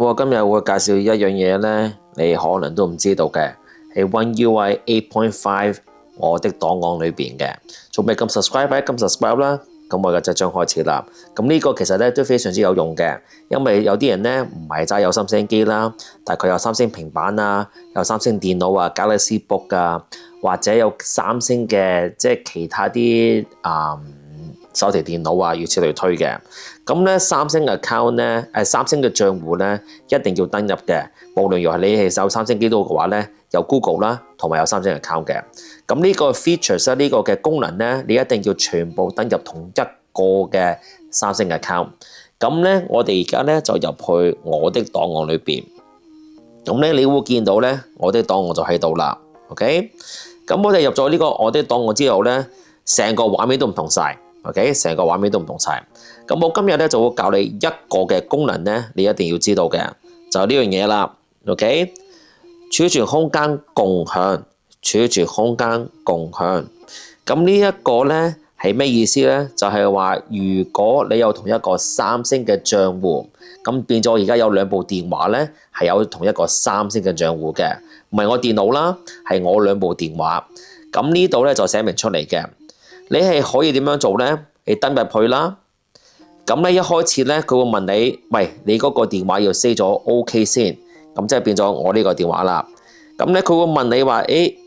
我今日會介紹一樣嘢呢，你可能都唔知道嘅，係 One UI 8.5我的檔案裏邊嘅。仲未撳 subscribe 撳 subscribe 啦。咁我嘅即將開始啦。咁呢個其實咧都非常之有用嘅，因為有啲人咧唔係齋有三星機啦，但係佢有三星平板啊，有三星電腦啊 Galaxy Book 啊，或者有三星嘅即係其他啲手提電腦啊，要此類推嘅。咁咧三星嘅 account 咧，三星嘅賬戶咧一定要登入嘅。無論如何你係有三星機都嘅話咧，有 Google 啦，同埋有三星 account 嘅。咁呢個 features 呢個嘅功能咧，你一定要全部登入同一個嘅三星 account。咁咧，我哋而家咧就入去我的檔案裏邊。咁咧，你會見到咧，我的檔案就喺度啦。OK，咁我哋入咗呢個我的檔案之後咧，成個畫面都唔同晒。OK， 成個畫面都唔同晒。咁我今日咧就會教你一個嘅功能咧，你一定要知道嘅，就係呢樣嘢啦。OK， 儲存空間共享，儲存空間共享。咁呢一個咧係咩意思咧？就係話如果你有同一個三星嘅賬戶，咁變咗而家有兩部電話咧係有同一個三星嘅賬戶嘅，唔係我電腦啦，係我兩部電話。咁呢度咧就寫明出嚟嘅。你係可以點樣做呢？你登入去啦。咁咧一開始咧，佢會問你，喂，你嗰個電話要 say 咗 OK 先。咁即係變咗我呢個電話啦。咁咧佢會問你話，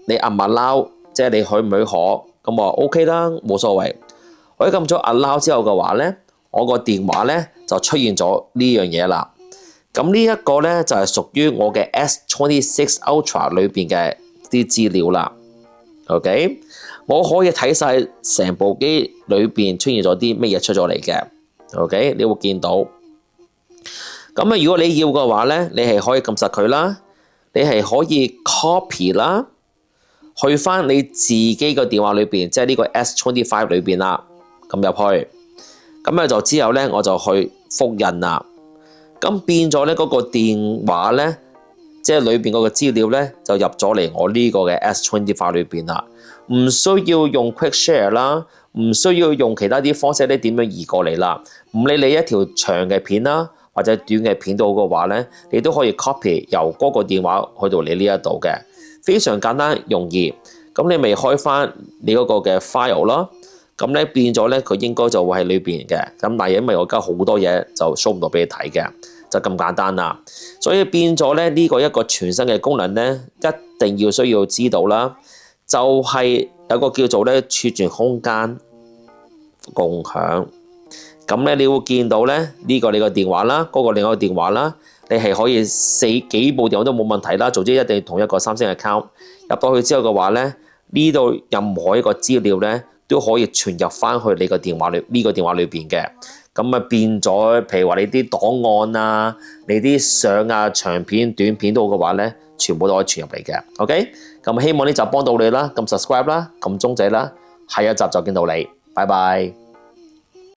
你按唔 allow，即係你許唔許可？咁我話 OK 啦，冇所謂。我一撳咗 allow 之後嘅話咧，我個電話咧就出現咗呢樣嘢啦。咁呢一個咧就係屬於我嘅 S26 Ultra 裏邊嘅啲資料啦。OK。我可以睇晒成部機裏邊出現咗啲乜嘢出咗嚟嘅。OK， 你會見到。咁啊，如果你要嘅話咧，你係可以撳實佢啦，你係可以 copy 啦，去翻你自己個電話裏邊，即係呢個 S25 裏邊啦，撳入去。咁啊就之後咧，我就去複印啦。咁變咗咧嗰個電話咧，即係裏邊嗰個資料咧，就入咗嚟我呢個嘅 S25 裏邊啦。唔需要用 Quick Share 啦，唔需要用其他啲方式咧點樣移過嚟啦。唔理你一條長嘅片啦，或者短嘅片都好嘅話咧，你都可以 copy 由嗰個電話去到你呢一度嘅，非常簡單容易。咁你咪開翻你嗰個嘅 file 啦，咁咧變咗咧佢應該就會喺裏邊嘅。咁但係因為我加好多嘢就 show 唔到俾你睇嘅，就咁簡單啦。所以變咗咧呢個一個全新嘅功能咧，一定要需要知道啦。就係有個叫做咧儲存空間共享，咁咧你會見到咧呢個你個電話啦，嗰個另外一個電話啦，你係可以幾部電話都冇問題啦。總之一定同一個三星 account 入到去之後嘅話咧，呢度任何一個資料咧都可以傳入翻去你個電話裏呢個電話裏邊嘅。咁啊變咗，譬如話你啲檔案啊、你啲相啊、長片、短片都好嘅話咧，全部都可以傳入嚟嘅。OK， 咁希望呢集幫到你啦，撳 subscribe 啦，撳鐘仔啦，下一集就見到你，拜拜。